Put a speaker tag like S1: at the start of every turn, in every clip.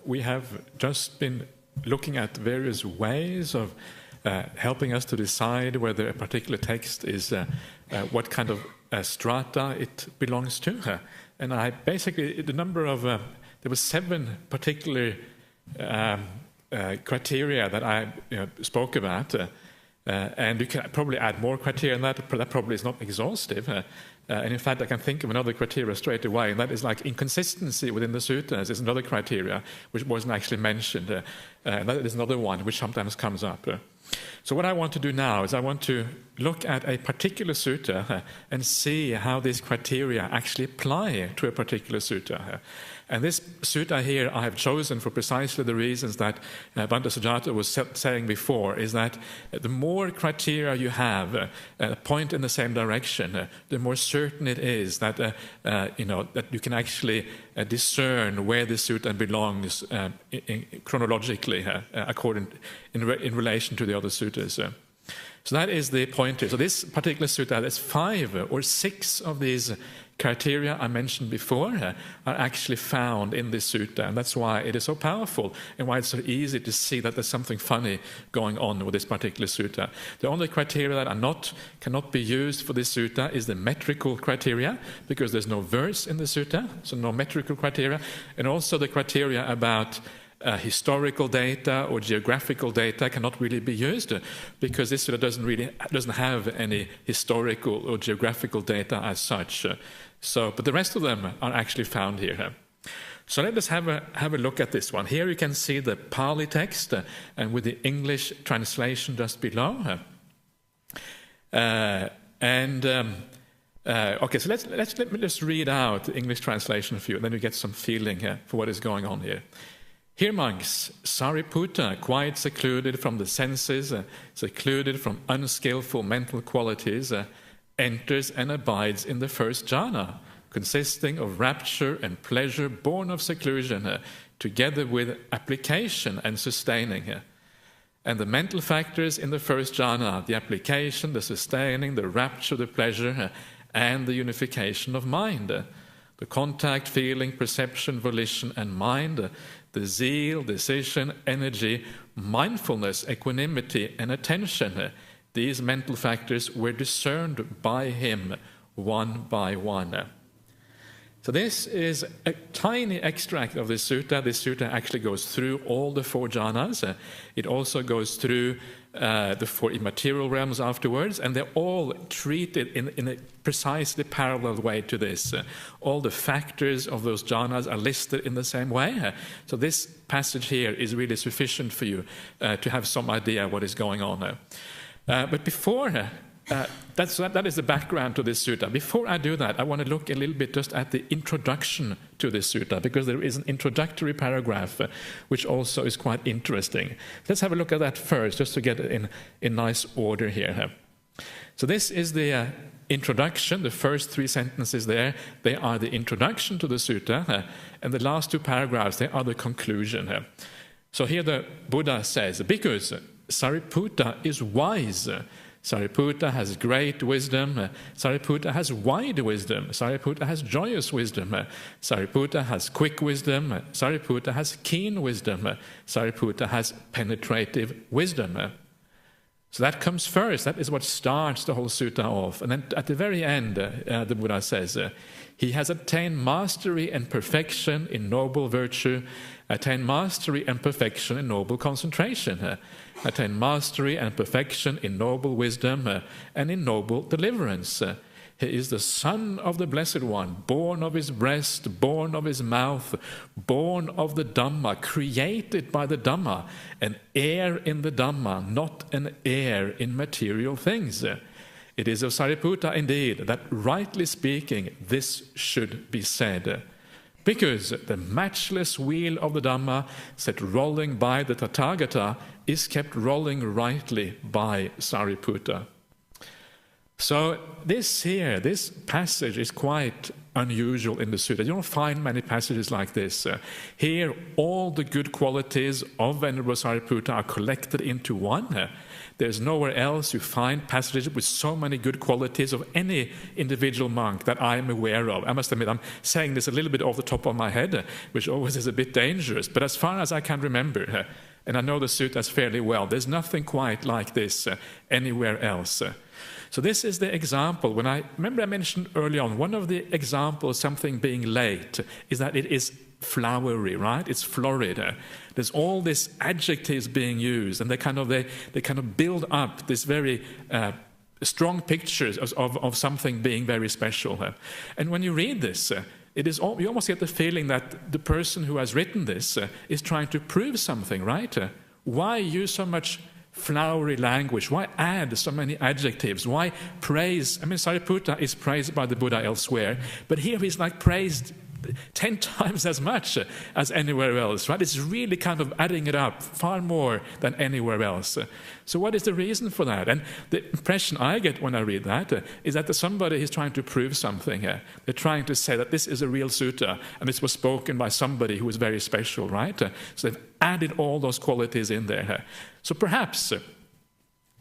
S1: we have just been looking at various ways of helping us to decide whether a particular text is what kind of strata it belongs to. And I basically, the number of, there were 7 particular criteria that I spoke about. And you can probably add more criteria than that probably is not exhaustive. And in fact, I can think of another criteria straight away, and that is like inconsistency within the sutras is another criteria which wasn't actually mentioned. And that is another one which sometimes comes up. So what I want to do now is I want to look at a particular sutta and see how these criteria actually apply to a particular sutta. And this sutta here I have chosen for precisely the reasons that Bhante Sujata was saying before, is that the more criteria you have point in the same direction, the more certain it is that that you can actually discern where the sutta belongs chronologically in relation to the other suttas. So that is the point here. So this particular sutta, there's 5 or 6 of these criteria I mentioned before are actually found in this sutta, and that's why it is so powerful and why it's so easy to see that there's something funny going on with this particular sutta. The only criteria that cannot be used for this sutta is the metrical criteria, because there's no verse in the sutta, so no metrical criteria, and also the criteria about historical data or geographical data cannot really be used, because this sutta doesn't have any historical or geographical data as such. But the rest of them are actually found here. So let us have a look at this one. Here you can see the Pali text and with the English translation just below. Okay, so let me just read out the English translation for you, and then you get some feeling for what is going on here. Here, monks, Sariputta, quite secluded from the senses, secluded from unskillful mental qualities, enters and abides in the first jhana, consisting of rapture and pleasure born of seclusion, together with application and sustaining. And the mental factors in the first jhana, the application, the sustaining, the rapture, the pleasure, and the unification of mind, the contact, feeling, perception, volition, and mind, the zeal, decision, energy, mindfulness, equanimity, and attention, these mental factors were discerned by him one by one. So this is a tiny extract of this sutta. This sutta actually goes through all the 4 jhanas. It also goes through the 4 immaterial realms afterwards, and they're all treated in a precisely parallel way to this. All the factors of those jhanas are listed in the same way. So this passage here is really sufficient for you to have some idea what is going on. But before that is the background to this sutta. Before I do that, I want to look a little bit just at the introduction to this sutta, because there is an introductory paragraph which also is quite interesting. Let's have a look at that first, just to get it in nice order here. So this is the introduction. The first 3 sentences there, they are the introduction to the sutta, and the last 2 paragraphs, they are the conclusion. So here the Buddha says, "Bhikkhus, Sariputta is wise. Sariputta has great wisdom. Sariputta has wide wisdom. Sariputta has joyous wisdom. Sariputta has quick wisdom. Sariputta has keen wisdom. Sariputta has penetrative wisdom." So that comes first. That is what starts the whole sutta off. And then at the very end, the Buddha says, "He has attained mastery and perfection in noble virtue, attained mastery and perfection in noble concentration, attained mastery and perfection in noble wisdom, and in noble deliverance. He is the son of the Blessed One, born of his breast, born of his mouth, born of the Dhamma, created by the Dhamma, an heir in the Dhamma, not an heir in material things. It is of Sariputta indeed that, rightly speaking, this should be said. Because the matchless wheel of the Dhamma, set rolling by the Tathagata, is kept rolling rightly by Sariputta." So this passage is quite unusual in the sutta. You don't find many passages like this. Here, all the good qualities of Venerable Sariputta are collected into one. There's nowhere else you find passages with so many good qualities of any individual monk that I am aware of. I must admit, I'm saying this a little bit off the top of my head, which always is a bit dangerous. But as far as I can remember, and I know the suttas fairly well, there's nothing quite like this anywhere else. So this is the example. When I mentioned early on, one of the examples of something being late is that it is flowery, right? It's florid. There's all these adjectives being used, and they kind of build up this very strong pictures of something being very special. And when you read this, you almost get the feeling that the person who has written this is trying to prove something, right? Why use so much flowery language? Why add so many adjectives? Why praise? I mean, Sariputta is praised by the Buddha elsewhere, but here he's like praised 10 times as much as anywhere else, right? It's really kind of adding it up far more than anywhere else. So what is the reason for that? And the impression I get when I read that is that somebody is trying to prove something here. They're trying to say that this is a real sutta, and this was spoken by somebody who was very special, right? So they've added all those qualities in there. So perhaps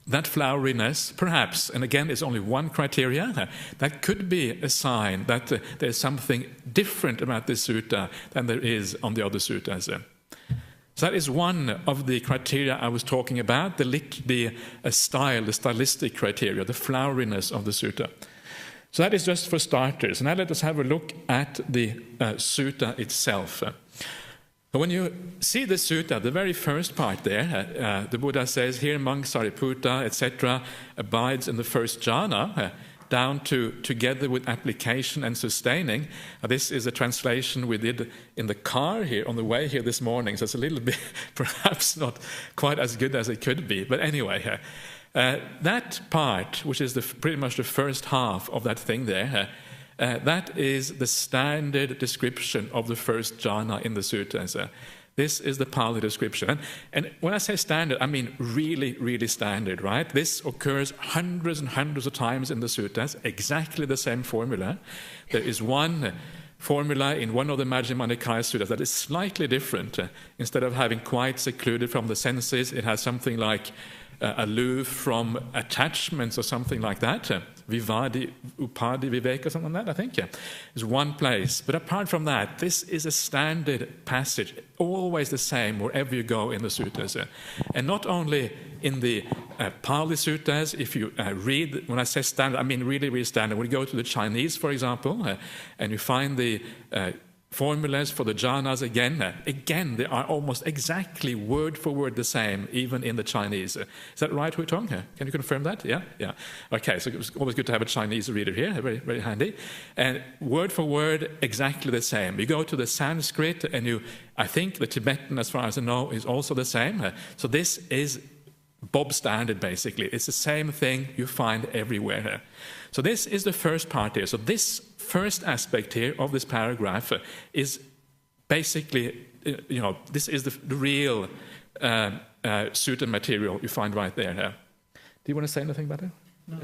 S1: that floweriness, perhaps, and again, it's only one criteria, that could be a sign that there's something different about this sutta than there is on the other suttas. So that is one of the criteria I was talking about, the stylistic criteria, the floweriness of the sutta. So that is just for starters. Now let us have a look at the sutta itself. When you see the sutta, the very first part there, the Buddha says, here monk Sariputta, etc., abides in the first jhana, down to together with application and sustaining. This is a translation we did in the car here, on the way here this morning, so it's a little bit, perhaps not quite as good as it could be. But anyway, that part, which is pretty much the first half of that thing there, that is the standard description of the first jhana in the suttas. This is the Pali description. And when I say standard, I mean really, really standard, right? This occurs hundreds and hundreds of times in the suttas, exactly the same formula. There is one formula in one of the Majjhima Nikaya suttas that is slightly different. Instead of having quite secluded from the senses, it has something like aloof from attachments or something like that. Vivadi, Upadi, Viveka, something like that, I think. Yeah. There's one place. But apart from that, this is a standard passage, always the same wherever you go in the suttas. And not only in the Pali suttas, if you read, when I say standard, I mean really, really standard. When you go to the Chinese, for example, and you find the formulas for the jhanas again, they are almost exactly word for word the same, even in the Chinese. Is that right, Hui Tong? Can you confirm that? Yeah? Okay, so it was always good to have a Chinese reader here, very, very handy. And word for word, exactly the same. You go to the Sanskrit, and I think the Tibetan, as far as I know, is also the same. So this is Bob standard, basically. It's the same thing you find everywhere. So this is the first part here. So this first aspect here of this paragraph is basically, this is the real sutta material you find right there. Do you want to say anything about it? No?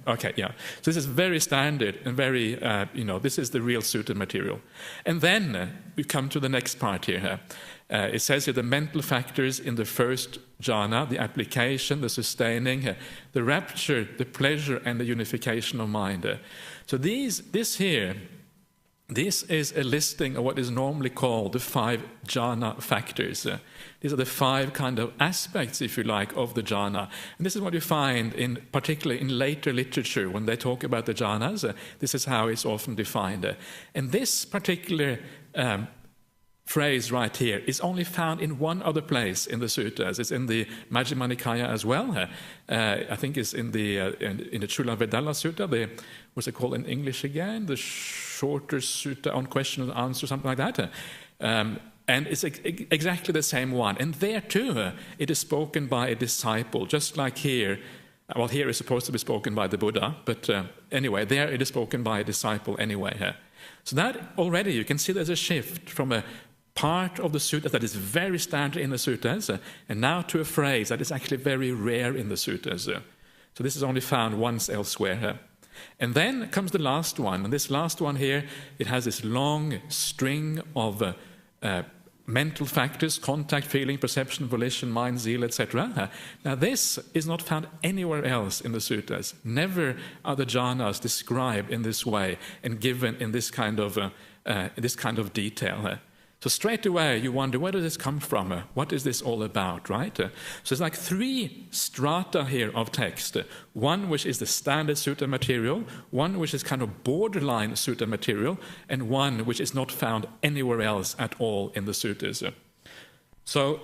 S1: Okay, yeah. So this is very standard and very, this is the real sutta material. And then we come to the next part here. It says here the mental factors in the first jhana, the application, the sustaining, the rapture, the pleasure, and the unification of mind. So this is a listing of what is normally called the 5 jhana factors. These are the 5 kind of aspects, if you like, of the jhana. And this is what you find, particularly in later literature, when they talk about the jhanas. This is how it's often defined. And this particular phrase right here is only found in one other place in the suttas. It's in the Majjhima Nikaya as well. I think it's in the Chula Vedalla Sutta, what's it called in English again? The shorter sutta on question and answer, something like that. And it's exactly the same one. And there too, it is spoken by a disciple, just like here. Well, here it's supposed to be spoken by the Buddha, but anyway, there it is spoken by a disciple anyway. So that already, you can see there's a shift from a part of the sutta that is very standard in the suttas, and now to a phrase that is actually very rare in the suttas. So this is only found once elsewhere. And then comes the last one. And this last one here, it has this long string of mental factors: contact, feeling, perception, volition, mind, zeal, etc. Now this is not found anywhere else in the suttas. Never are the jhanas described in this way and given in this kind of detail. So straight away you wonder, where does this come from? What is this all about, right? So it's like 3 strata here of text. One which is the standard sutta material, one which is kind of borderline sutta material, and one which is not found anywhere else at all in the suttas. So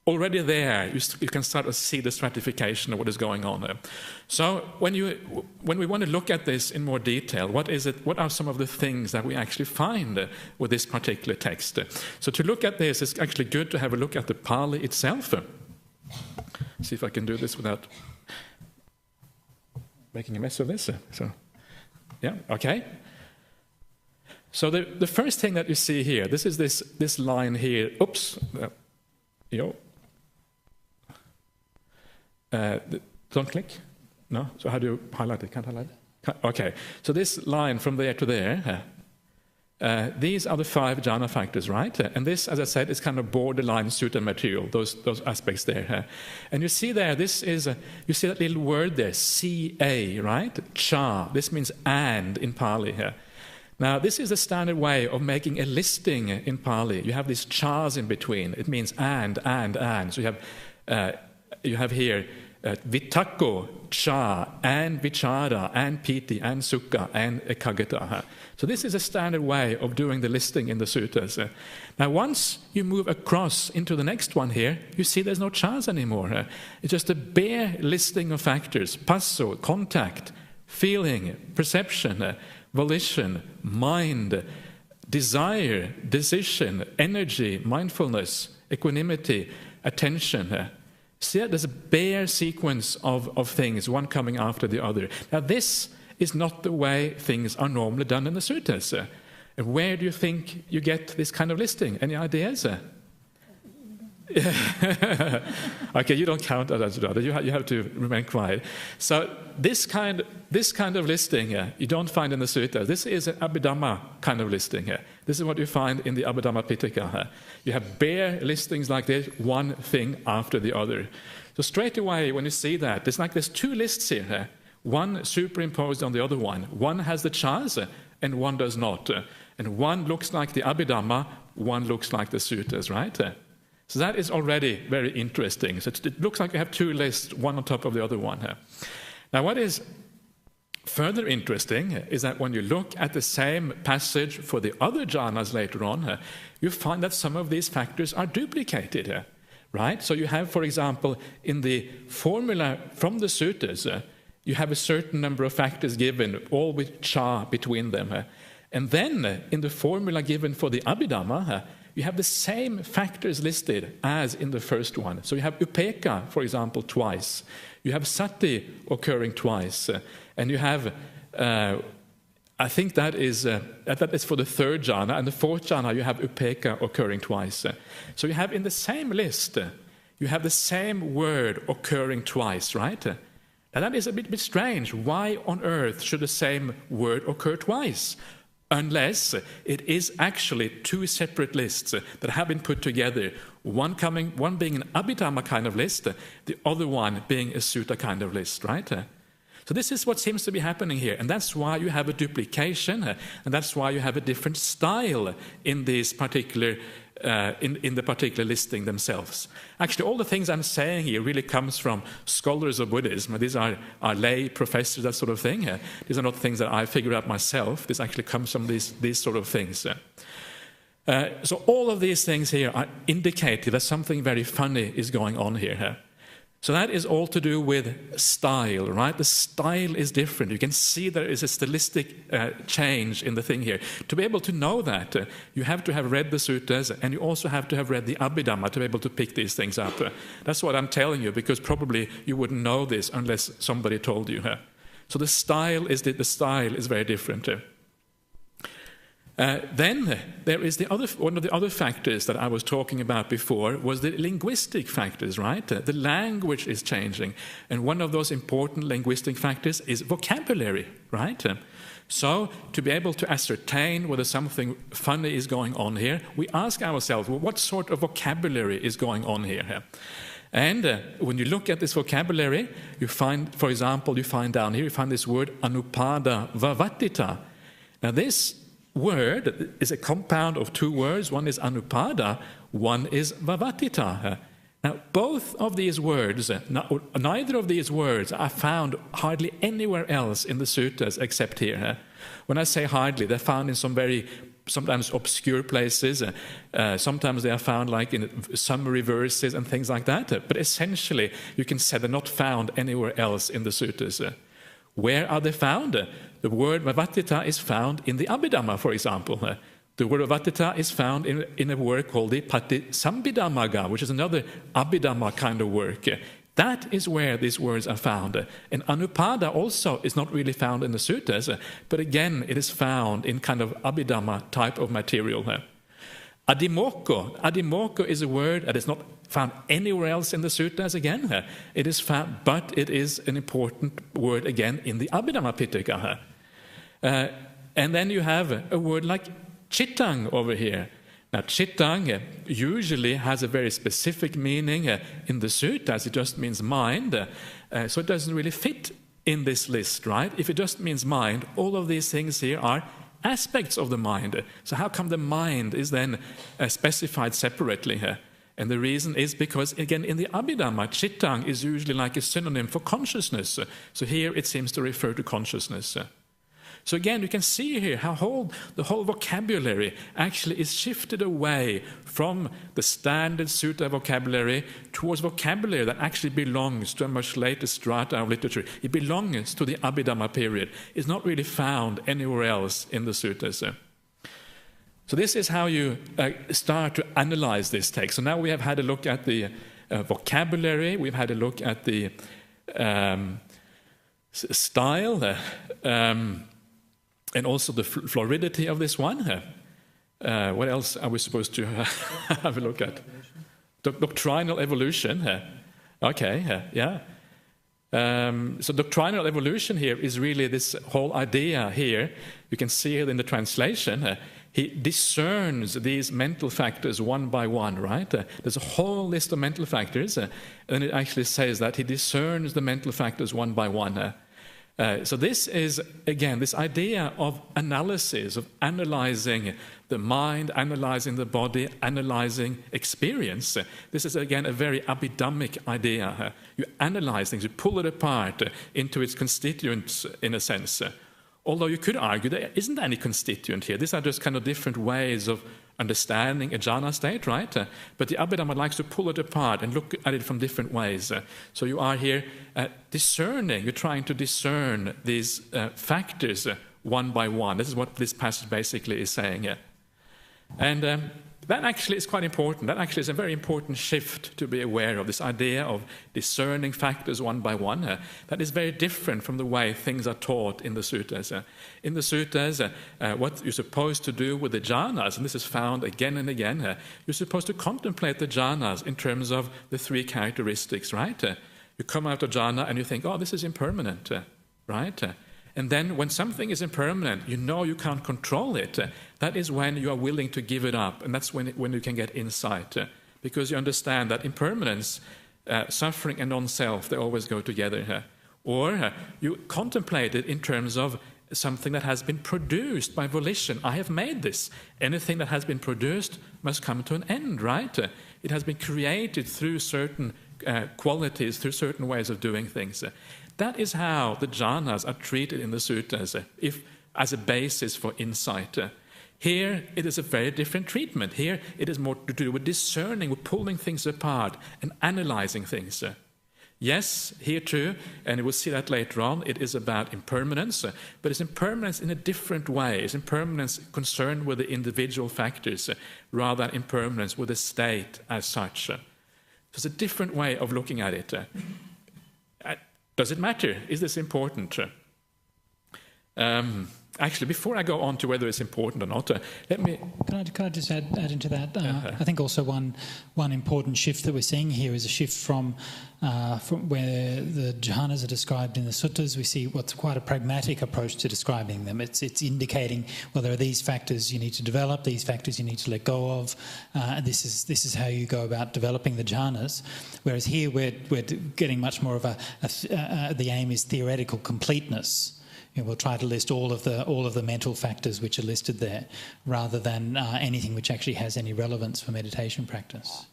S1: already there you can start to see the stratification of what is going on there. So when we want to look at this in more detail, what are some of the things that we actually find with this particular text? So to look at this, it's actually good to have a look at the Pali itself. See if I can do this without making a mess of this. So, yeah, okay. So the first thing that you see here, this is this line here. Oops. Don't click? No? So how do you highlight it? Can't highlight it? Okay. So this line from there to there, these are the 5 jhana factors, right? And this, as I said, is kind of borderline sutta material, those aspects there. And you see there, you see that little word there, ca, right? Cha. This means and in Pali here. Now, this is a standard way of making a listing in Pali. You have these chas in between. It means and. So you have here vitakko, cha, and vichara, and piti, and sukha, and ekagata. So this is a standard way of doing the listing in the suttas. Now, once you move across into the next one here, you see there's no chas anymore. It's just a bare listing of factors: passo, contact, feeling, perception, volition, mind, desire, decision, energy, mindfulness, equanimity, attention. See, there's a bare sequence of things, one coming after the other. Now, this is not the way things are normally done in the suttas. Where do you think you get this kind of listing? Any ideas? Okay, you don't count as well. You have to remain quiet. So this kind of listing you don't find in the sutta. This is an Abhidhamma kind of listing here. This is what you find in the Abhidhamma Pitaka. You have bare listings like this, one thing after the other. So straight away when you see that, it's like there's 2 lists here. One superimposed on the other one. One has the chas and one does not. And one looks like the Abhidhamma, one looks like the suttas, right? So that is already very interesting. So it looks like you have 2 lists, one on top of the other one here. Now, what is further interesting is that when you look at the same passage for the other jhanas later on, you find that some of these factors are duplicated, right? So you have, for example, in the formula from the suttas, you have a certain number of factors given, all with cha between them. And then in the formula given for the Abhidhamma, you have the same factors listed as in the first one. So you have upeka, for example, twice. You have sati occurring twice. And you have, I think that is for the 3rd jhana. And the 4th jhana, you have upeka occurring twice. So you have in the same list, you have the same word occurring twice, right? Now that is a bit strange. Why on earth should the same word occur twice? Unless it is actually 2 separate lists that have been put together, one being an Abhidhamma kind of list, the other one being a sutta kind of list, right? So this is what seems to be happening here, and that's why you have a duplication, and that's why you have a different style in these particular in the particular listing themselves. Actually, all the things I'm saying here really comes from scholars of Buddhism. These are lay professors, that sort of thing. These are not things that I figured out myself. This actually comes from these sort of things. So all of these things here are indicative that something very funny is going on here. So that is all to do with style, right? The style is different. You can see there is a stylistic change in the thing here. To be able to know that, you have to have read the suttas, and you also have to have read the Abhidhamma to be able to pick these things up. That's what I'm telling you, because probably you wouldn't know this unless somebody told you. So the style is very different. Then there is one of the other factors that I was talking about before was the linguistic factors, right? The language is changing. And one of those important linguistic factors is vocabulary, right? So to be able to ascertain whether something funny is going on here, we ask ourselves, well, what sort of vocabulary is going on here? And when you look at this vocabulary, you find, for example, you find this word anupada vavattita. Now this word is a compound of two words. One is anupada, one is vavattita. Now both of these words, neither of these words are found hardly anywhere else in the suttas except here. When I say hardly, they're found in some sometimes obscure places. Sometimes they are found like in summary verses and things like that. But essentially, you can say they're not found anywhere else in the suttas. Where are they found? The word vavattita is found in the Abhidhamma, for example. The word vavattita is found in a work called the Patisambhidamagga, which is another Abhidhamma kind of work. That is where these words are found. And anupada also is not really found in the suttas, but again, it is found in kind of Abhidhamma type of material. Adimoko is a word that is not found anywhere else in the suttas again. It is found, but it is an important word again in the Abhidhamma Pitaka. And then you have a word like chittang over here. Now, chittang usually has a very specific meaning in the suttas. It just means mind, so it doesn't really fit in this list, right? If it just means mind, all of these things here are aspects of the mind. So how come the mind is then specified separately here? And the reason is because, again, in the Abhidhamma, chittang is usually like a synonym for consciousness. So here it seems to refer to consciousness. So again, you can see here how the whole vocabulary actually is shifted away from the standard sutta vocabulary towards vocabulary that actually belongs to a much later strata of literature. It belongs to the Abhidhamma period. It's not really found anywhere else in the suttas. So this is how you start to analyze this text. So now we have had a look at the vocabulary, we've had a look at the style, and also the fluidity of this one. What else are we supposed to have a look at? Doctrinal evolution. Okay, yeah. So doctrinal evolution here is really this whole idea here. You can see it in the translation. He discerns these mental factors one by one, right? There's a whole list of mental factors, and it actually says that he discerns the mental factors one by one. So this is, again, this idea of analysis, of analyzing the mind, analyzing the body, analyzing experience. This is, again, a very Abhidhammic idea. You analyze things, you pull it apart into its constituents, in a sense. Although you could argue there isn't any constituent here. These are just kind of different ways of understanding a jhana state, right? But the Abhidhamma likes to pull it apart and look at it from different ways. So you are here discerning, you're trying to discern these factors one by one. This is what this passage basically is saying. And that actually is quite important. That actually is a very important shift to be aware of, this idea of discerning factors one by one. That is very different from the way things are taught in the suttas. In the suttas, what you're supposed to do with the jhanas, and this is found again and again, you're supposed to contemplate the jhanas in terms of the three characteristics, right? You come out of jhana and you think, oh, this is impermanent, right? And then when something is impermanent, you know you can't control it. That is when you are willing to give it up. And that's when you can get insight. Because you understand that impermanence, suffering and non-self, they always go together. Or you contemplate it in terms of something that has been produced by volition. I have made this. Anything that has been produced must come to an end, right? It has been created through certain qualities, through certain ways of doing things. That is how the jhanas are treated in the suttas, as a basis for insight. Here, it is a very different treatment. Here, it is more to do with discerning, with pulling things apart and analyzing things. Yes, here too, and we'll see that later on, it is about impermanence, but it's impermanence in a different way. It's impermanence concerned with the individual factors, rather than impermanence with the state as such. So it's a different way of looking at it. Does it matter? Is this important? Actually, before I go on to whether it's important or not, let me...
S2: Can I just add into that? I think also one important shift that we're seeing here is a shift from where the jhanas are described in the suttas. We see what's quite a pragmatic approach to describing them. It's indicating, well, there are these factors you need to develop, these factors you need to let go of, and this is how you go about developing the jhanas. Whereas here we're getting much more of the aim is theoretical completeness. We'll try to list all of the mental factors which are listed there, rather than anything which actually has any relevance for meditation practice.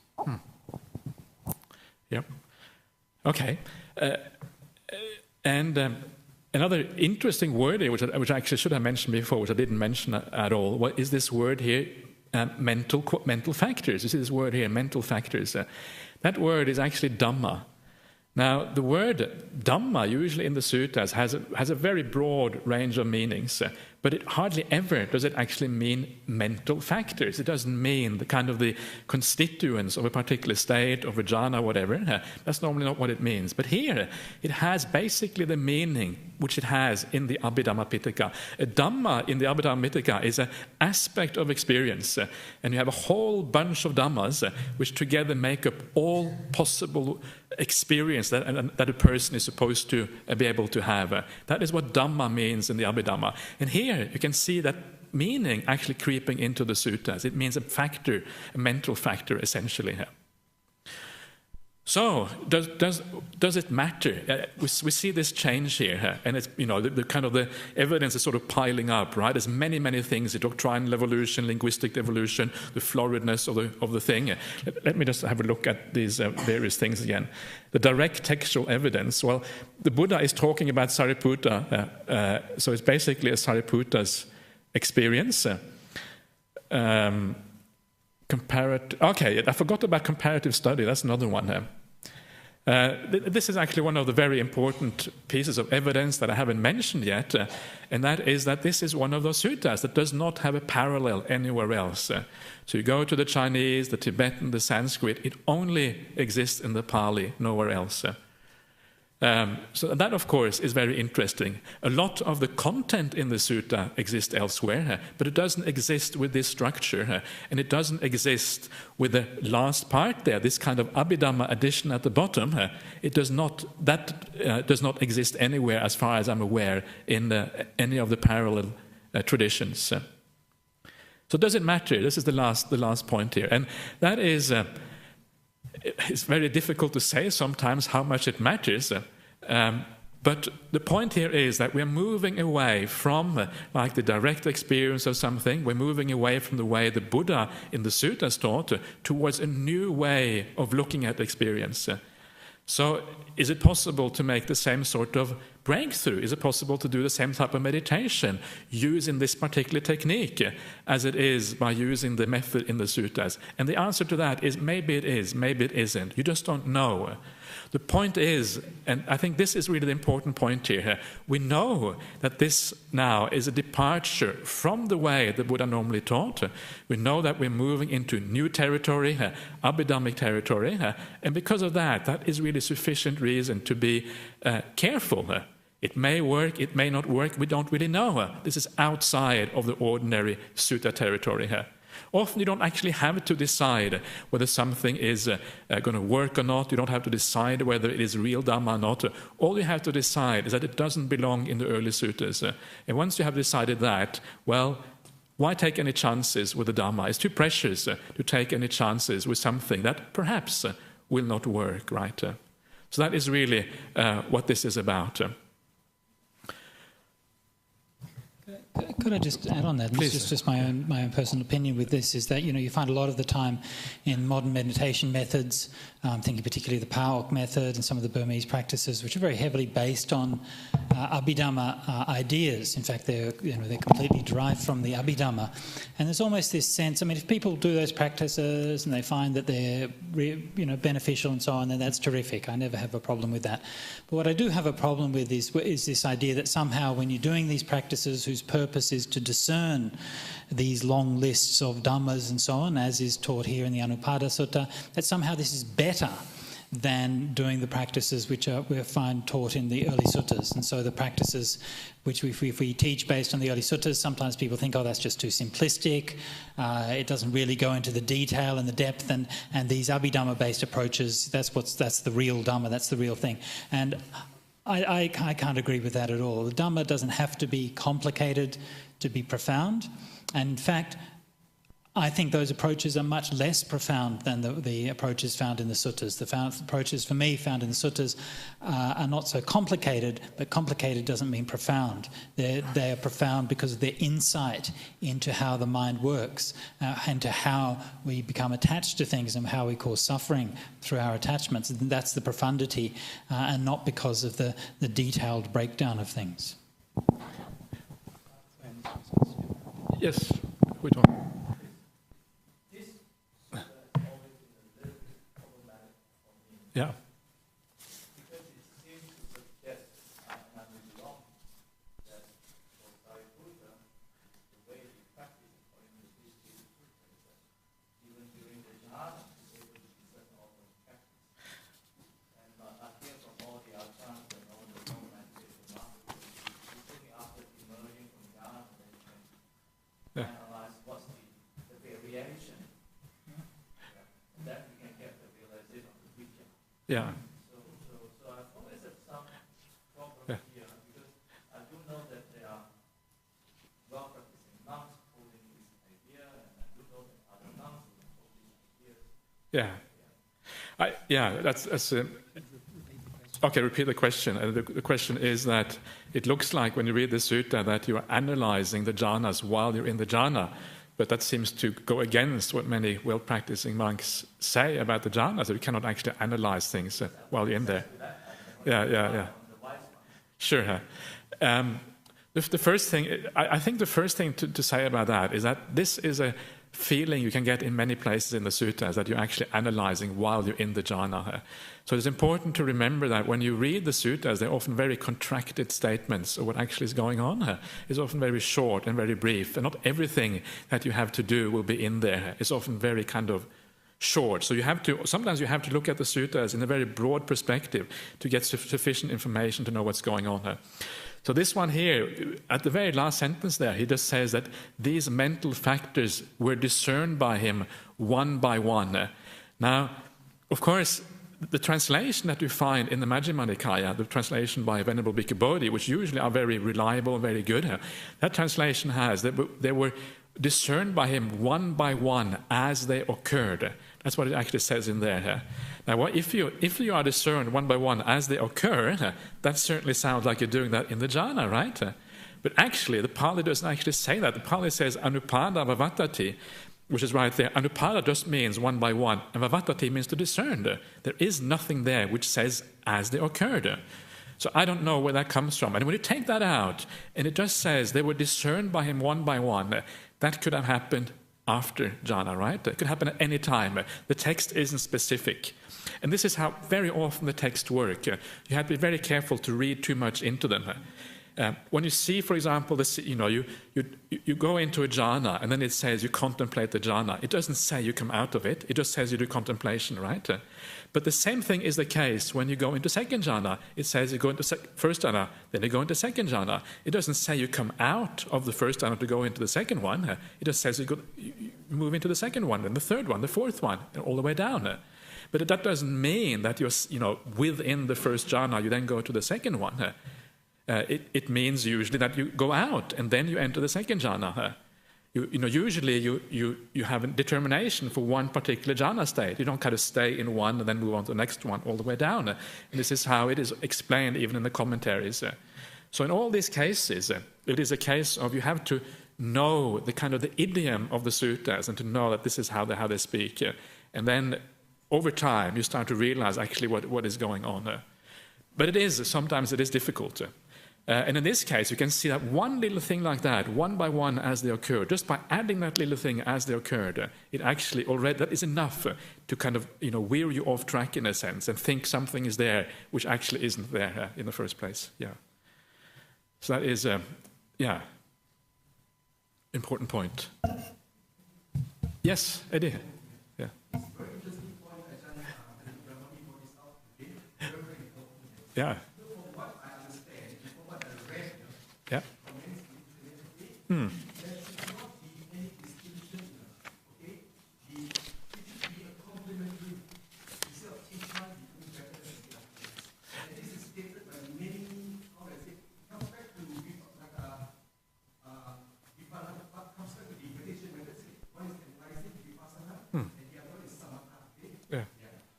S1: Yep. Okay. And another interesting word here, which I actually should have mentioned before, which I didn't mention at all, what is this word here? Mental factors. You see this word here, mental factors. That word is actually Dhamma. Now, the word Dhamma, usually in the suttas, has a very broad range of meanings, but it hardly ever does it actually mean mental factors. It doesn't mean the kind of the constituents of a particular state, of a jhana, whatever. That's normally not what it means. But here, it has basically the meaning which it has in the Abhidhamma Pitaka. A Dhamma in the Abhidhamma Pitaka is an aspect of experience, and you have a whole bunch of Dhammas which together make up all possible experience that a person is supposed to be able to have. That is what Dhamma means in the Abhidhamma. And here you can see that meaning actually creeping into the suttas. It means a factor, a mental factor, essentially. So, does it matter? We see this change here, and it's, the kind of the evidence is sort of piling up, right? There's many things: the doctrinal evolution, linguistic evolution, the floridness of the thing. Let me just have a look at these various things again. The direct textual evidence. Well, the Buddha is talking about Sariputta, so it's basically a Sariputta's experience. Okay, I forgot about comparative study. That's another one. This is actually one of the very important pieces of evidence that I haven't mentioned yet, and that is that this is one of those suttas that does not have a parallel anywhere else. So you go to the Chinese, the Tibetan, the Sanskrit, it only exists in the Pali, nowhere else. So that, of course, is very interesting. A lot of the content in the sutta exists elsewhere, but it doesn't exist with this structure, and it doesn't exist with the last part there, this kind of Abhidhamma addition at the bottom. It does not. That does not exist anywhere, as far as I'm aware, in any of the parallel traditions. So does it matter? This is the last point here, and that is. It's very difficult to say sometimes how much it matters, but the point here is that we're moving away from like the direct experience of something. We're moving away from the way the Buddha in the suttas taught towards a new way of looking at experience. So is it possible to make the same sort of breakthrough? Is it possible to do the same type of meditation using this particular technique as it is by using the method in the suttas? And the answer to that is maybe it is, maybe it isn't. You just don't know. The point is, and I think this is really the important point here, we know that this now is a departure from the way the Buddha normally taught. We know that we're moving into new territory, Abhidhammic territory, and because of that, that is really sufficient reason to be careful. It may work, it may not work, we don't really know. This is outside of the ordinary sutta territory here. Often you don't actually have to decide whether something is going to work or not. You don't have to decide whether it is real Dhamma or not. All you have to decide is that it doesn't belong in the early suttas. And once you have decided that, well, why take any chances with the Dhamma? It's too precious to take any chances with something that perhaps will not work, right? So that is really what this is about.
S2: Could I just add on that? Please. This is just my own personal opinion with this, is that, you find a lot of the time in modern meditation methods, thinking particularly the Paok method and some of the Burmese practices, which are very heavily based on Abhidhamma ideas. In fact, they're completely derived from the Abhidhamma. And there's almost this sense, if people do those practices and they find that they're beneficial and so on, then that's terrific. I never have a problem with that. But what I do have a problem with is this idea that somehow when you're doing these practices whose purpose is to discern these long lists of dhammas and so on, as is taught here in the Anupada Sutta, that somehow this is better than doing the practices which we find taught in the early suttas. And so the practices which if we teach based on the early suttas, sometimes people think, oh, that's just too simplistic. It doesn't really go into the detail and the depth. And these Abhidhamma-based approaches, that's the real Dhamma, that's the real thing. And I can't agree with that at all. The Dhamma doesn't have to be complicated to be profound. And in fact, I think those approaches are much less profound than the approaches found in the suttas. The approaches for me found in the suttas are not so complicated, but complicated doesn't mean profound. They are profound because of their insight into how the mind works, and to how we become attached to things and how we cause suffering through our attachments. And that's the profundity, and not because of the detailed breakdown of things.
S1: Yes, which one? Yeah.
S3: Because it seems to suggest, and I may be wrong, that for Sariputta, the way he practiced according to this is that even during the jhana, he's able to discern all those practices. And I hear from all the acharyas and all the non-meditation masters, usually after emerging from jhana, they can analyze what's the variation. And then we can get the realization of the vision.
S1: Yeah.
S3: So I thought there's some problem here, because I do know that there are well-practicing monks holding this idea, and I do know that other monks hold these ideas.
S1: Yeah. That's okay, repeat the question. The question is that it looks like when you read the sutta that you are analyzing the jhanas while you're in the jhana, but that seems to go against what many well-practicing monks say about the jhanas, that you cannot actually analyze things while you're in there. Yeah. Sure. The first thing, I think the first thing to say about that is that this is a feeling you can get in many places in the suttas, that you're actually analyzing while you're in the jhana. So it's important to remember that when you read the suttas, they're often very contracted statements of what actually is going on. It's often very short and very brief, and not everything that you have to do will be in there. It's often very kind of short. So sometimes you have to look at the suttas in a very broad perspective to get sufficient information to know what's going on. So this one here, at the very last sentence there, he just says that these mental factors were discerned by him one by one. Now, of course, the translation that you find in the Majjhima Nikaya, the translation by Venerable Bhikkhu Bodhi, which usually are very reliable, very good, that translation has that they were discerned by him one by one as they occurred. That's what it actually says in there. Now, if you are discerned one by one as they occur, that certainly sounds like you're doing that in the jhana, right? But actually, the Pali doesn't actually say that. The Pali says anupada vavatati, which is right there. Anupada just means one by one, and vavatati means to discern. There is nothing there which says as they occurred. So I don't know where that comes from. And when you take that out, and it just says they were discerned by him one by one, that could have happened after jhana, right? It could happen at any time. The text isn't specific. And this is how very often the texts work. You have to be very careful to read too much into them. When you see, for example, this, you go into a jhana, and then it says you contemplate the jhana. It doesn't say you come out of it. It just says you do contemplation, right? But the same thing is the case when you go into second jhana. It says you go into first jhana, then you go into second jhana. It doesn't say you come out of the first jhana to go into the second one. It just says you move into the second one, then the third one, the fourth one, and all the way down. But that doesn't mean that you're, within the first jhana, you then go to the second one. It means usually that you go out and then you enter the second jhana. Usually you have a determination for one particular jhana state. You don't kind of stay in one and then move on to the next one all the way down. And this is how it is explained even in the commentaries. So in all these cases, it is a case of you have to know the kind of the idiom of the suttas and to know that this is how they speak. And then over time you start to realize actually what is going on. But sometimes it is difficult. And in this case, you can see that one little thing like that, one by one as they occur, just by adding that little thing as they occurred, it actually already, that is enough to kind of, wear you off track in a sense and think something is there which actually isn't there in the first place. Yeah. So that is, important point. Yes, Eddie. Yeah. Yeah.
S3: From what I understand, from what I read,
S1: Yeah.
S3: there should not be any distinction, okay? It should be a complementary, instead of each one becoming better than the other. And this is stated by many, how do I say, it comes back to like comes back to the meditation methods. One is analyzing vipassana, and the other one is samatha. Okay?
S1: Yeah.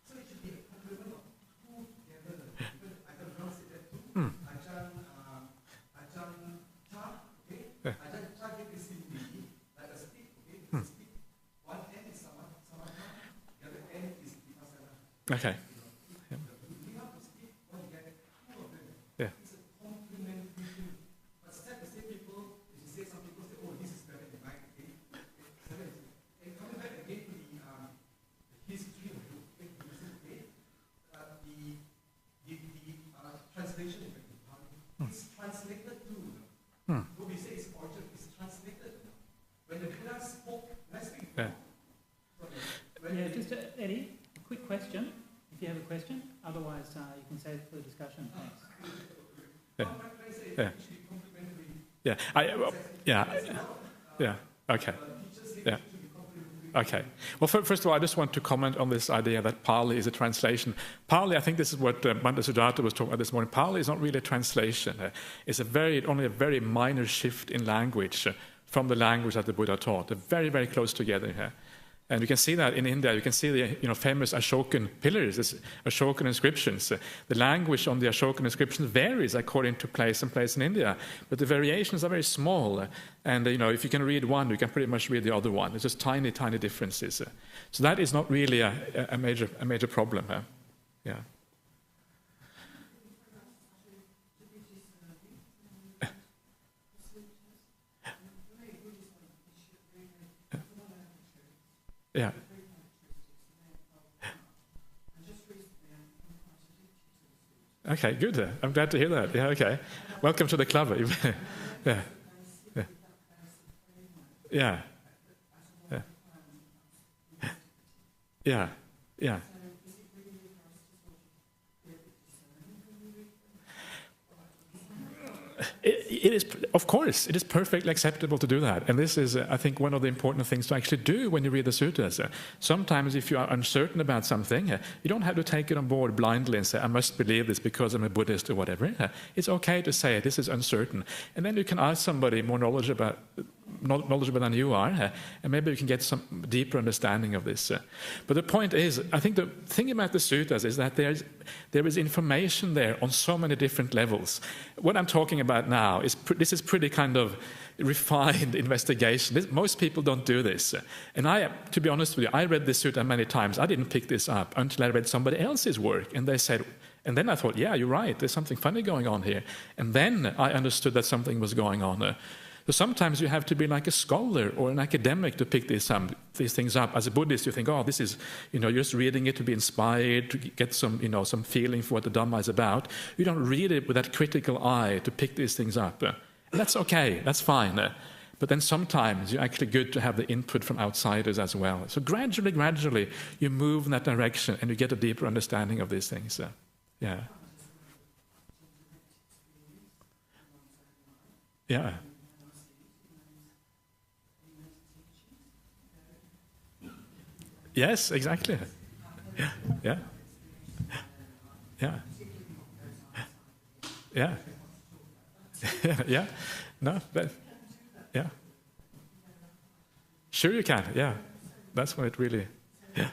S3: So it should be a complement of two together. Even I can pronounce it that too. Ajahn Cha, okay?
S1: Yeah.
S3: Ajahn Cha gave this in me like a stick, okay? It's a stick. One end is samatha, the other end is vipassana.
S1: Okay.
S3: You have to stick when you get two of them.
S1: Yeah.
S3: It's a complementary thing. But sad to say people, if you say some people say, oh, this is better than mine, okay? And coming back again to the history of Buddhism, okay? The translation effect of Pali is translated to. What we say is origin is translated. When the Buddha spoke, let's speak.
S1: Yeah.
S2: Yeah, just Eddie, a quick question, if you have a question. Otherwise, you can save it for the discussion. Thanks.
S1: Yeah. Yeah. Yeah. Okay. Yeah. Okay. Well, first of all, I just want to comment on this idea that Pali is a translation. Pali, I think this is what Bhante Siddhartha was talking about this morning. Pali is not really a translation. It's only a very minor shift in language from the language that the Buddha taught. They're very, very close together here. And you can see that in India. You can see the famous Ashokan pillars, Ashokan inscriptions. The language on the Ashokan inscriptions varies according to place and place in India, but the variations are very small. And if you can read one, you can pretty much read the other one. It's just tiny, tiny differences. So that is not really a major problem. Yeah. Yeah. Okay, good. I'm glad to hear that. Yeah, okay. Welcome to the club. Yeah. Yeah. Yeah. Yeah. Yeah. It is, of course, it is perfectly acceptable to do that. And this is, I think, one of the important things to actually do when you read the sutras. Sometimes if you are uncertain about something, you don't have to take it on board blindly and say, I must believe this because I'm a Buddhist or whatever. It's okay to say, this is uncertain. And then you can ask somebody more knowledgeable than you are, and maybe you can get some deeper understanding of this. But the point is, I think the thing about the sutras is that there is information there on so many different levels. What I'm talking about now is this is pretty kind of refined investigation. Most people don't do this. And to be honest with you, I read this sutra many times. I didn't pick this up until I read somebody else's work, and they said, and then I thought, yeah, you're right, there's something funny going on here. And then I understood that something was going on. So sometimes you have to be like a scholar or an academic to pick these things up. As a Buddhist, you think, oh, this is, you're just reading it to be inspired, to get some feeling for what the Dhamma is about. You don't read it with that critical eye to pick these things up. And that's okay, that's fine. But then sometimes it's actually good to have the input from outsiders as well. So gradually, you move in that direction and you get a deeper understanding of these things. Yeah. Yeah. Yes, exactly. Yeah. Yeah. Yeah. Yeah. Yeah. No, but yeah. Sure you can. Yeah. That's when it really. Yeah.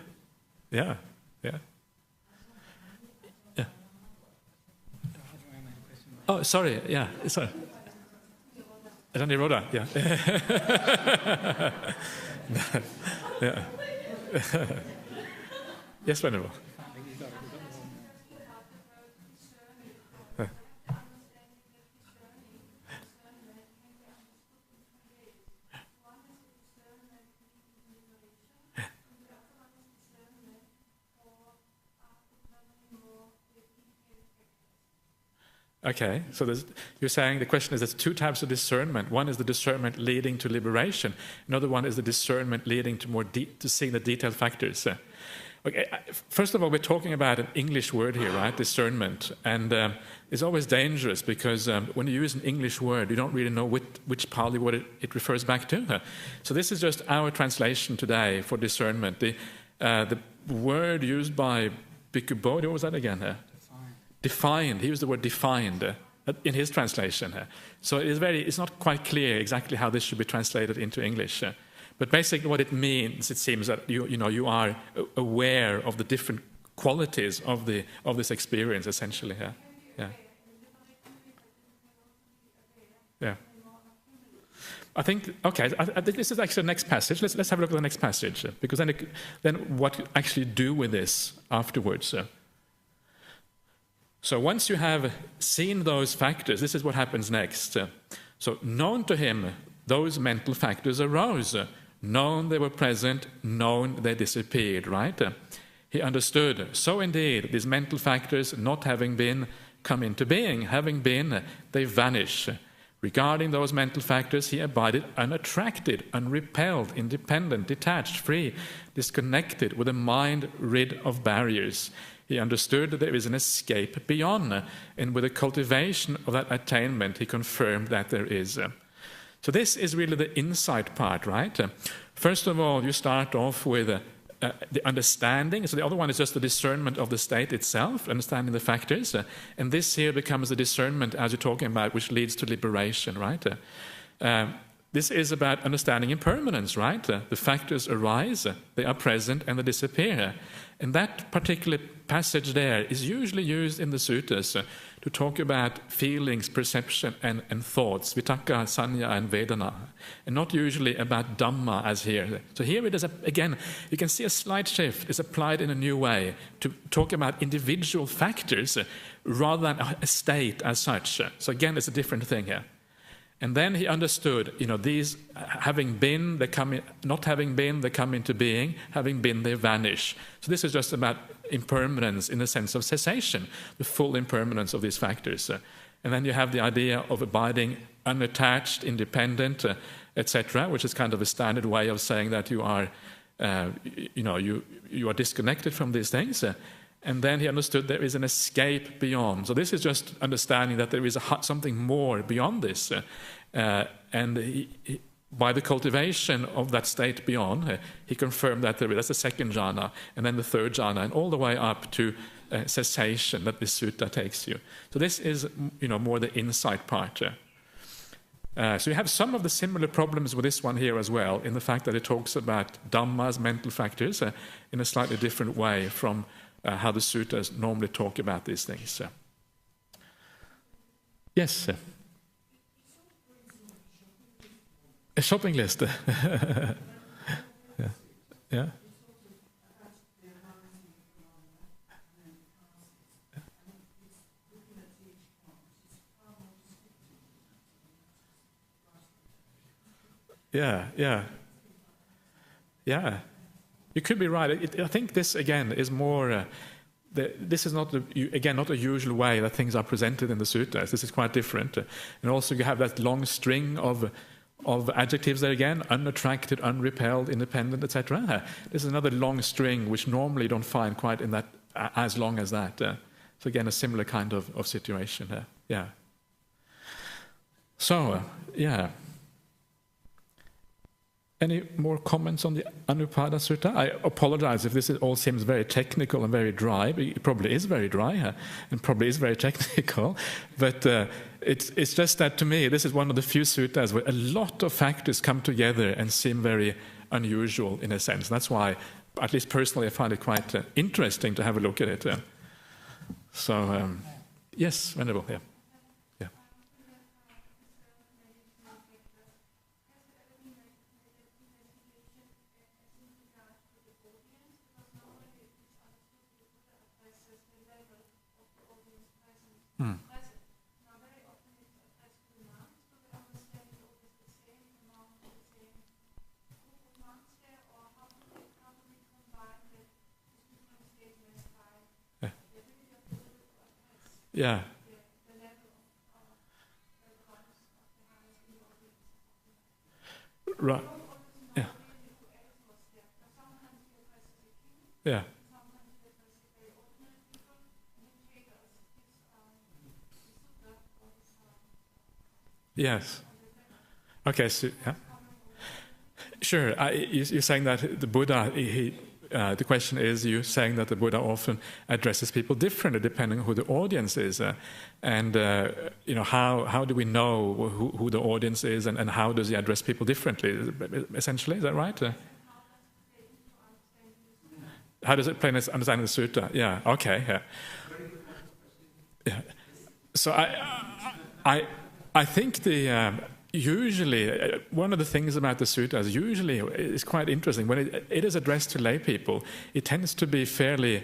S1: Yeah. Yeah. Yeah. Oh, sorry. Yeah. Sorry. Nirodha. Yeah. Yeah. Yes, Venerable. Okay, so you're saying the question is there's two types of discernment. One is the discernment leading to liberation. Another one is the discernment leading to to seeing the detailed factors. Okay, first of all, we're talking about an English word here, right? Discernment. And it's always dangerous because when you use an English word, you don't really know which Pali word it refers back to. So this is just our translation today for discernment. The word used by Bhikkhu Bodhi, what was that again? Defined. He used the word defined in his translation. So it's not quite clear exactly how this should be translated into English. But basically what it means, it seems that you are aware of the different qualities of this experience, essentially. Yeah. I think, okay, I think this is actually the next passage. Let's have a look at the next passage, because then what you actually do with this afterwards. So once you have seen those factors, this is what happens next. So known to him, those mental factors arose. Known they were present, known they disappeared, right? He understood. So indeed, these mental factors, not having been, come into being. Having been, they vanish. Regarding those mental factors, he abided unattracted, unrepelled, independent, detached, free, disconnected, with a mind rid of barriers. He understood that there is an escape beyond, and with the cultivation of that attainment, he confirmed that there is. So this is really the insight part, right? First of all, you start off with the understanding. So the other one is just the discernment of the state itself, understanding the factors. And this here becomes the discernment, as you're talking about, which leads to liberation, right? This is about understanding impermanence, right? The factors arise, they are present, and they disappear. And that particular passage there is usually used in the suttas to talk about feelings, perception, and thoughts, vitaka, sanya, and vedana, and not usually about dhamma as here. So here it is, again, you can see a slight shift is applied in a new way to talk about individual factors rather than a state as such. So again, it's a different thing here. And then he understood, these having been, they come in, not having been, they come into being, having been, they vanish. So this is just about impermanence in the sense of cessation, the full impermanence of these factors. And then you have the idea of abiding unattached, independent, etc., which is kind of a standard way of saying that you are, you are disconnected from these things. And then he understood there is an escape beyond. So this is just understanding that there is something more beyond this. And by the cultivation of that state beyond, he confirmed that that's the second jhana, and then the third jhana, and all the way up to cessation that this sutta takes you. So this is, more the insight part. So you have some of the similar problems with this one here as well, in the fact that it talks about dhammas, mental factors, in a slightly different way from how the suttas normally talk about these things. Yes? A shopping list. Yeah. Yeah. You could be right. I think this, again, is more... this is not, not a usual way that things are presented in the suttas. This is quite different. And also you have that long string of adjectives there again, unattracted, unrepelled, independent, etc. This is another long string which normally you don't find quite in that as long as that. So again, a similar kind of situation. Yeah. So, Any more comments on the Anupada Sutta? I apologize if this all seems very technical and very dry. It probably is very dry and probably is very technical. But it's just that, to me, this is one of the few suttas where a lot of factors come together and seem very unusual in a sense. That's why, at least personally, I find it quite interesting to have a look at it. Yes, Venerable, yeah. Yeah. Right. Yeah. Yes. Okay, so, yeah. Sure, you're saying that the Buddha, the question is, you're saying that the Buddha often addresses people differently depending on who the audience is. How do we know who the audience is, and how does he address people differently, essentially? Is that right? How does it play in understanding the sutta? Yeah, okay. Yeah. So I think usually, one of the things about the suttas usually is quite interesting. When it is addressed to lay people, it tends to be very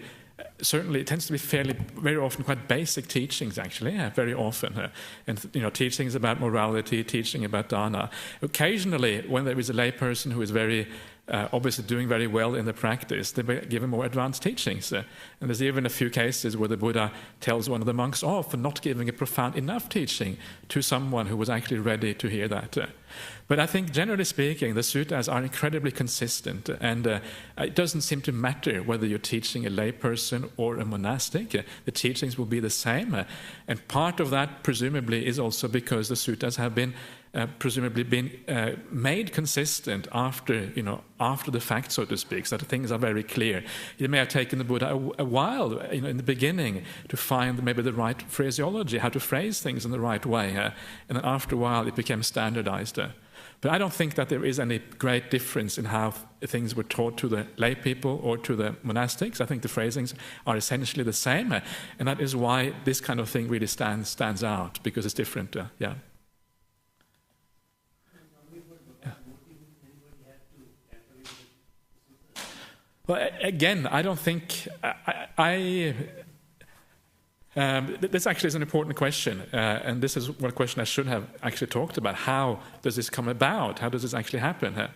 S1: often quite basic teachings, actually, very often. And, teachings about morality, teaching about dana. Occasionally, when there is a lay person who is very obviously doing very well in the practice, they may give him more advanced teachings. And there's even a few cases where the Buddha tells one of the monks off for not giving a profound enough teaching to someone who was actually ready to hear that. But I think, generally speaking, the suttas are incredibly consistent, and it doesn't seem to matter whether you're teaching a lay person or a monastic. The teachings will be the same, and part of that, presumably, is also because the suttas have been presumably been made consistent after the fact, so to speak, so that things are very clear. It may have taken the Buddha a while, in the beginning, to find maybe the right phraseology, how to phrase things in the right way, and then after a while it became standardized. But I don't think that there is any great difference in how things were taught to the lay people or to the monastics. I think the phrasings are essentially the same, and that is why this kind of thing really stands out, because it's different. Yeah. Well, again, I don't think this actually is an important question, and this is one question I should have actually talked about. How does this come about? How does this actually happen?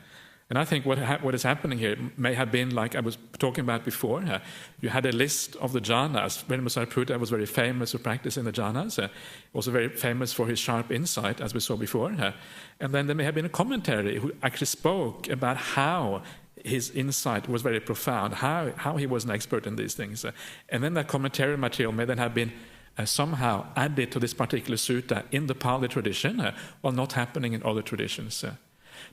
S1: And I think what is happening here may have been like I was talking about before. You had a list of the jhanas. Sariputta was very famous for practicing the jhanas, also very famous for his sharp insight, as we saw before. And then there may have been a commentary who actually spoke about how his insight was very profound, how he was an expert in these things. And then that commentary material may then have been somehow added to this particular sutta in the Pali tradition, while not happening in other traditions.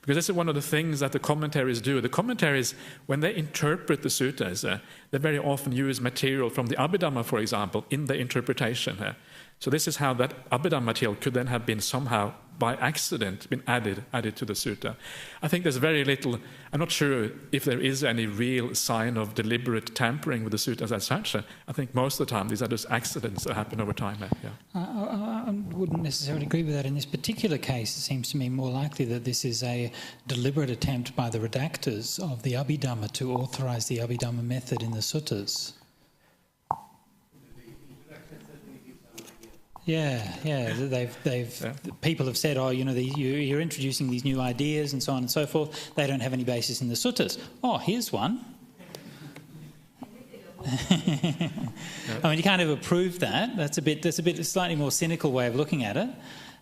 S1: Because this is one of the things that the commentaries do. The commentaries, when they interpret the suttas, they very often use material from the Abhidhamma, for example, in the interpretation. So this is how that Abhidhamma material could then have been somehow, by accident, been added to the sutta. I think there's very little, I'm not sure if there is any real sign of deliberate tampering with the suttas as such. I think most of the time these are just accidents that happen over time.
S2: I wouldn't necessarily agree with that. In this particular case, it seems to me more likely that this is a deliberate attempt by the redactors of the Abhidhamma to authorise the Abhidhamma method in the suttas. Yeah. People have said, you're introducing these new ideas and so on and so forth. They don't have any basis in the suttas. Oh, here's one. I mean, you can't ever prove that. That's a slightly more cynical way of looking at it.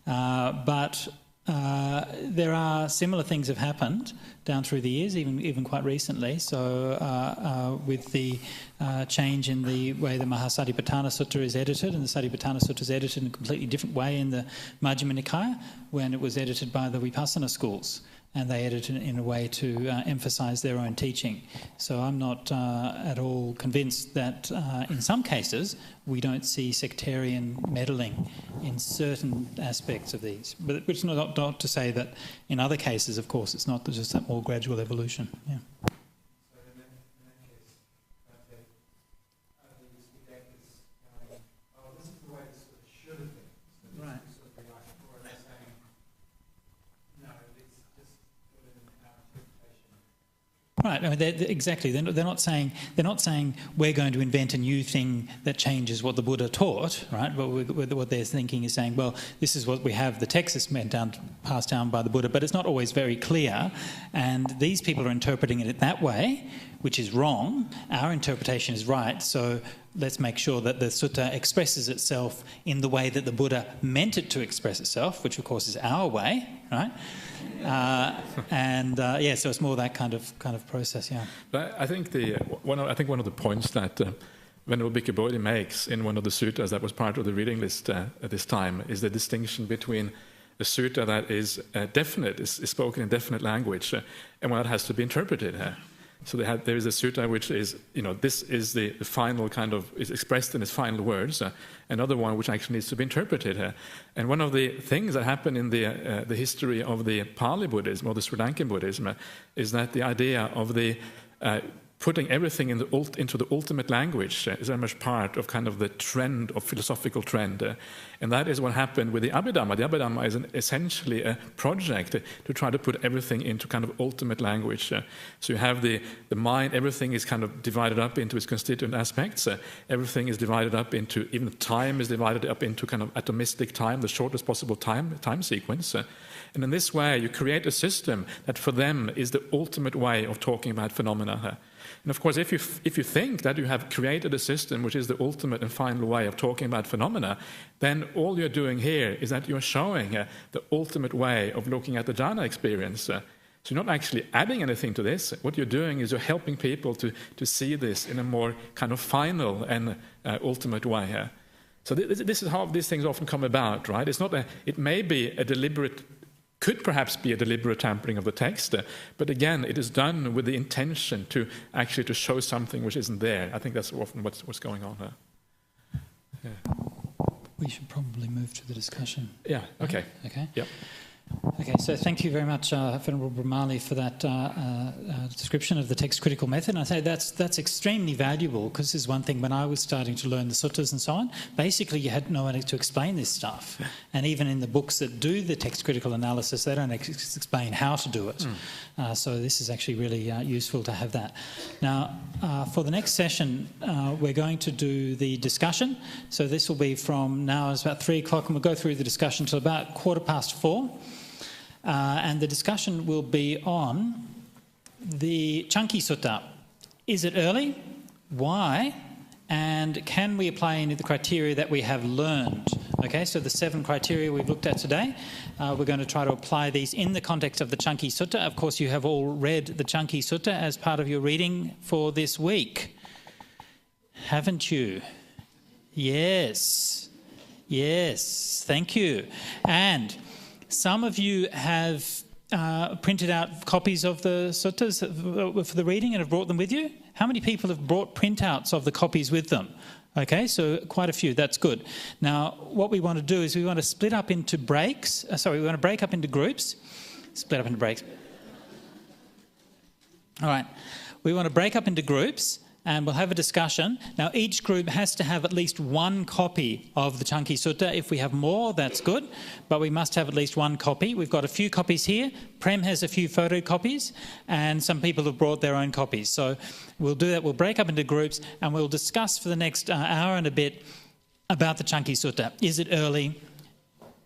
S2: But there are similar things have happened down through the years, even quite recently. So with the change in the way the Mahasatipatthana Sutta is edited, and the Satipatthana Sutta is edited in a completely different way in the Majjhima Nikaya when it was edited by the Vipassana schools, and they edited it in a way to emphasise their own teaching. So I'm not at all convinced that in some cases we don't see sectarian meddling in certain aspects of these. But which is not to say that in other cases, of course, it's not just that more gradual evolution. Yeah.
S3: So in that case, these redactors going, this is the way this sort of should have been. So
S2: right.
S3: Sort of like, or they're saying, no, it's just put in our interpretation.
S2: Right. I mean, exactly. They're not saying we're going to invent a new thing that changes what the Buddha taught, right? But what they're thinking is saying, well, this is what we have. The text is passed down by the Buddha, but it's not always very clear, and these people are interpreting it that way, which is wrong. Our interpretation is right. So let's make sure that the sutta expresses itself in the way that the Buddha meant it to express itself, which of course is our way, right? So it's more that kind of process, yeah.
S1: But I think one of the points that Venerable Bhikkhu Bodhi makes in one of the suttas that was part of the reading list at this time is the distinction between a sutta that is definite, is spoken in definite language, and one that has to be interpreted. So there is a sutta which is, this is the final kind of, is expressed in its final words, another one which actually needs to be interpreted. And one of the things that happened in the history of the Pali Buddhism, or the Sri Lankan Buddhism, is that the idea of the putting everything into the ultimate language is very much part of kind of the trend, of philosophical trend. And that is what happened with the Abhidhamma. The Abhidhamma is essentially a project to try to put everything into kind of ultimate language. So you have the mind, everything is kind of divided up into its constituent aspects. Everything is divided up into, even time is divided up into kind of atomistic time, the shortest possible time sequence. And in this way, you create a system that for them is the ultimate way of talking about phenomena. And of course, if you think that you have created a system which is the ultimate and final way of talking about phenomena, then all you're doing here is that you're showing the ultimate way of looking at the jhana experience. So you're not actually adding anything to this. What you're doing is you're helping people to see this in a more kind of final and ultimate way. So this is how these things often come about, right? It may be a deliberate, could perhaps be a deliberate tampering of the text, but again, it is done with the intention to actually to show something which isn't there. I think that's often what's going on here. Yeah.
S2: We should probably move to the discussion.
S1: Yeah, okay.
S2: Okay.
S1: Yep.
S2: Okay, so thank you very much, Venerable Brahmali, for that description of the text critical method. And I say that's extremely valuable, because this is one thing when I was starting to learn the suttas and so on, basically you had no one to explain this stuff. And even in the books that do the text critical analysis, they don't explain how to do it. So this is actually really useful to have that. Now, for the next session, we're going to do the discussion. So this will be from now, it's about 3 o'clock, and we'll go through the discussion till about 4:15. And the discussion will be on the Chunky Sutta. Is it early? Why? And can we apply any of the criteria that we have learned? Okay, so the 7 criteria we've looked at today, we're going to try to apply these in the context of the Chunky Sutta. Of course, you have all read the Chunky Sutta as part of your reading for this week, haven't you? Yes. Yes, thank you. And some of you have printed out copies of the suttas for the reading and have brought them with you. How many people have brought printouts of the copies with them? Okay, so quite a few. That's good. Now, what we want to do is we want to split up into breaks. We want to break up into groups. Split up into breaks. All right. We want to break up into groups, and we'll have a discussion. Now, each group has to have at least 1 copy of the Chunky Sutta. If we have more, that's good, but we must have at least 1 copy. We've got a few copies here. Prem has a few photocopies, and some people have brought their own copies. So we'll do that. We'll break up into groups, and we'll discuss for the next hour and a bit about the Chunky Sutta. Is it early?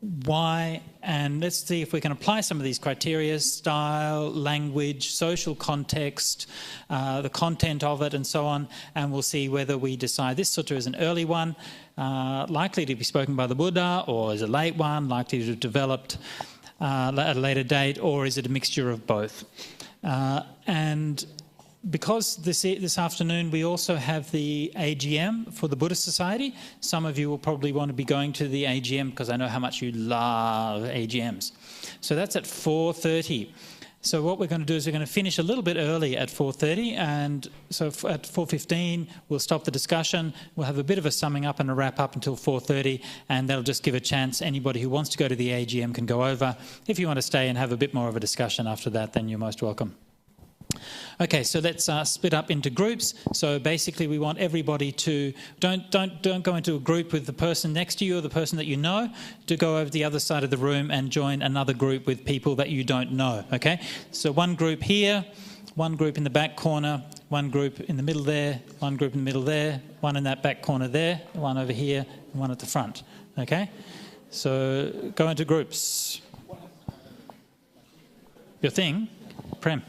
S2: Why? And let's see if we can apply some of these criteria: style, language, social context, the content of it, and so on. And we'll see whether we decide this sutta is an early one, likely to be spoken by the Buddha, or is a late one, likely to have developed at a later date, or is it a mixture of both? And because this afternoon we also have the AGM for the Buddhist Society, some of you will probably want to be going to the AGM because I know how much you love AGMs. So that's at 4:30. So what we're going to do is we're going to finish a little bit early at 4:30, and so at 4:15 we'll stop the discussion. We'll have a bit of a summing up and a wrap up until 4:30, and that'll just give a chance. Anybody who wants to go to the AGM can go over. If you want to stay and have a bit more of a discussion after that, then you're most welcome. Okay, so let's split up into groups. So basically we want everybody to, don't go into a group with the person next to you or the person that you know, to go over the other side of the room and join another group with people that you don't know, okay? So 1 group here, 1 group in the back corner, 1 group in the middle there, 1 group in the middle there, 1 in that back corner there, 1 over here, and 1 at the front, okay? So go into groups. Your thing, Prem.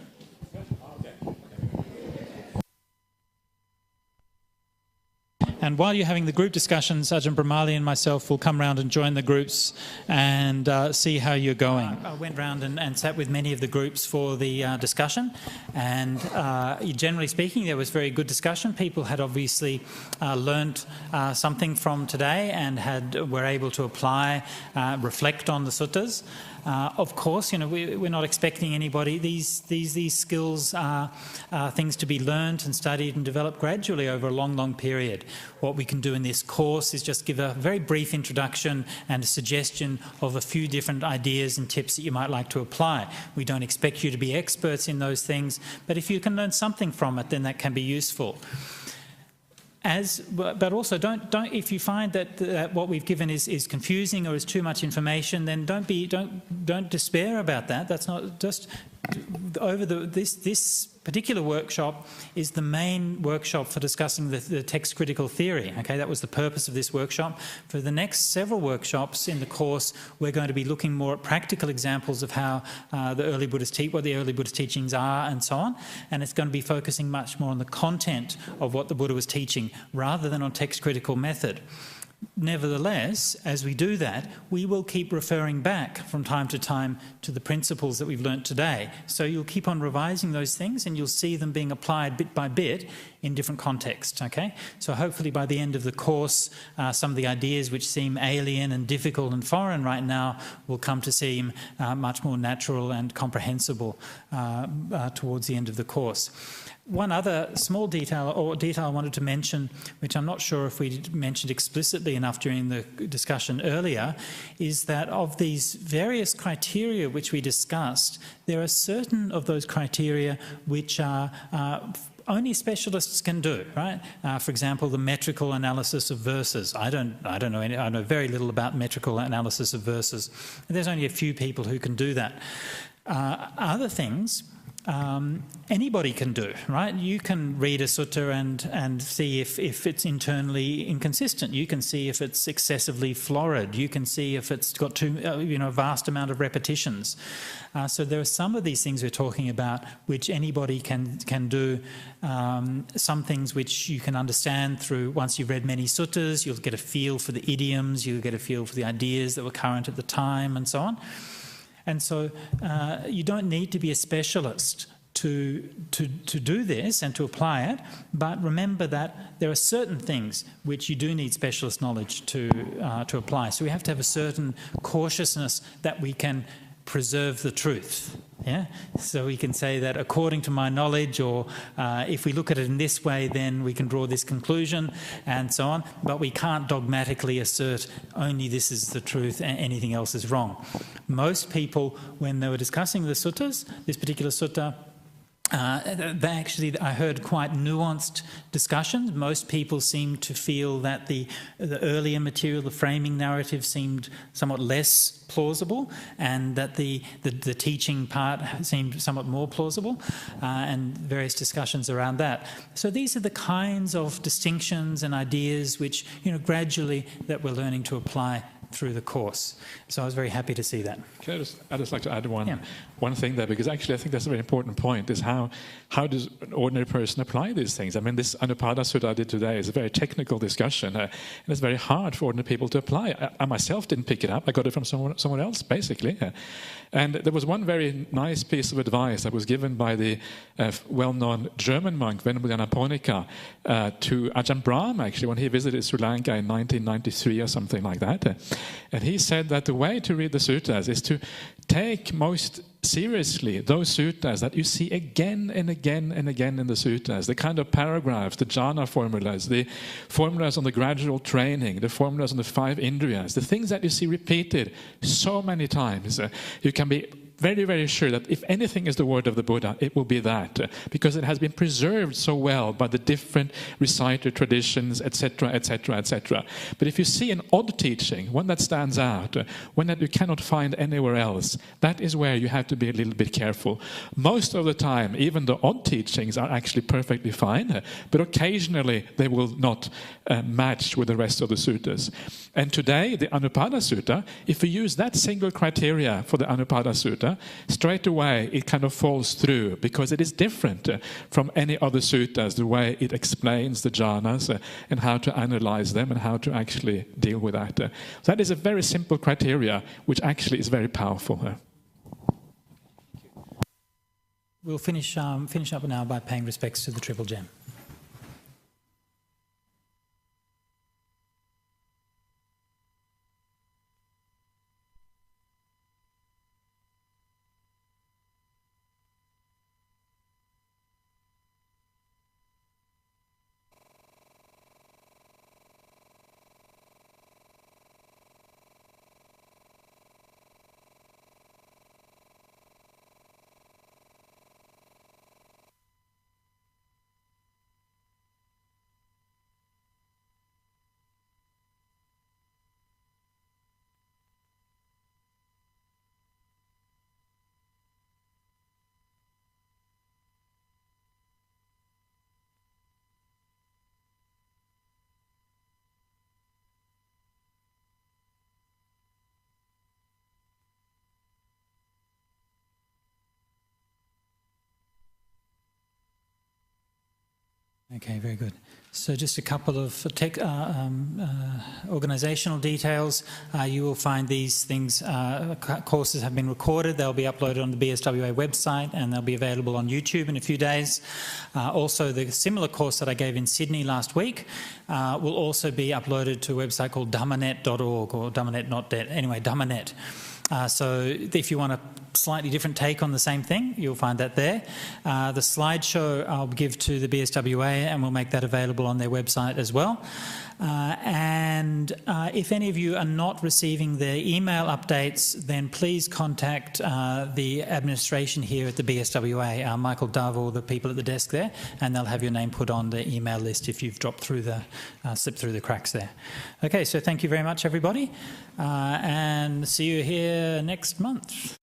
S2: And while you're having the group discussions, Ajahn Brahmali and myself will come round and join the groups and see how you're going. I went round and sat with many of the groups for the discussion, and generally speaking, there was very good discussion. People had obviously learnt something from today and were able to apply, reflect on the suttas. Of course, we're not expecting anybody. These skills are things to be learnt and studied and developed gradually over a long, long period. What we can do in this course is just give a very brief introduction and a suggestion of a few different ideas and tips that you might like to apply. We don't expect you to be experts in those things, but if you can learn something from it, then that can be useful. But also don't. If you find that what we've given is confusing or is too much information, then don't despair about that. That's not just over this particular workshop is the main workshop for discussing the text critical theory. Okay, that was the purpose of this workshop. For the next several workshops in the course, we're going to be looking more at practical examples of how what the early Buddhist teachings are, and so on. And it's going to be focusing much more on the content of what the Buddha was teaching, rather than on text critical method. Nevertheless, as we do that, we will keep referring back from time to time to the principles that we've learnt today. So you'll keep on revising those things and you'll see them being applied bit by bit in different contexts, okay? So hopefully by the end of the course, some of the ideas which seem alien and difficult and foreign right now will come to seem much more natural and comprehensible towards the end of the course. One other small detail I wanted to mention, which I'm not sure if we mentioned explicitly enough during the discussion earlier, is that of these various criteria which we discussed, there are certain of those criteria which are only specialists can do, right? For example, the metrical analysis of verses. I know very little about metrical analysis of verses. There's only a few people who can do that. Other things anybody can do, right? You can read a sutta and see if it's internally inconsistent. You can see if it's excessively florid. You can see if it's got a vast amount of repetitions. So there are some of these things we're talking about which anybody can do. Some things which you can understand through, once you've read many suttas, you'll get a feel for the idioms, you'll get a feel for the ideas that were current at the time, and so on. And so you don't need to be a specialist to do this and to apply it, but remember that there are certain things which you do need specialist knowledge to apply. So we have to have a certain cautiousness that we can preserve the truth. Yeah, so we can say that according to my knowledge, or if we look at it in this way, then we can draw this conclusion, and so on. But we can't dogmatically assert only this is the truth and anything else is wrong. Most people, when they were discussing the suttas, this particular sutta, I heard quite nuanced discussions. Most people seemed to feel that the earlier material, the framing narrative, seemed somewhat less plausible, and that the teaching part seemed somewhat more plausible, and various discussions around that. So these are the kinds of distinctions and ideas which, gradually that we're learning to apply through the course. So I was very happy to see that.
S1: I'd just like to add one thing there, because actually I think that's a very important point, is how does an ordinary person apply these things? I mean, this Anupada Sutta I did today is a very technical discussion, and it's very hard for ordinary people to apply. I myself didn't pick it up. I got it from someone else, basically. And there was one very nice piece of advice that was given by the well-known German monk, Venerable Janaponika, to Ajahn Brahm, actually, when he visited Sri Lanka in 1993 or something like that. And he said that the way to read the suttas is to take most seriously those suttas that you see again and again and again in the suttas, the kind of paragraphs, the jhana formulas, the formulas on the gradual training, the formulas on the 5 indriyas, the things that you see repeated so many times. You can be very, very sure that if anything is the word of the Buddha, it will be that, because it has been preserved so well by the different reciter traditions, etc., etc., etc. But if you see an odd teaching, one that stands out, one that you cannot find anywhere else, that is where you have to be a little bit careful. Most of the time, even the odd teachings are actually perfectly fine, but occasionally they will not match with the rest of the suttas. And today, the Anupada Sutta, if we use that single criteria for the Anupada Sutta, sutta, straight away it kind of falls through because it is different from any other suttas, the way it explains the jhanas and how to analyze them and how to actually deal with that. So that is a very simple criteria, which actually is very powerful.
S2: We'll finish up now by paying respects to the Triple Gem. Okay, very good. So just a couple of organisational details. You will find these things, courses have been recorded. They'll be uploaded on the BSWA website and they'll be available on YouTube in a few days. Also, the similar course that I gave in Sydney last week will also be uploaded to a website called dhammanet.org, or Dhammanet, not debt, anyway, Dhammanet. So if you want a slightly different take on the same thing, you'll find that there. The slideshow I'll give to the BSWA and we'll make that available on their website as well. And if any of you are not receiving the email updates, then please contact the administration here at the BSWA, Michael Dove or the people at the desk there, and they'll have your name put on the email list if you've dropped through slipped through the cracks there. Okay, so thank you very much, everybody, and see you here next month.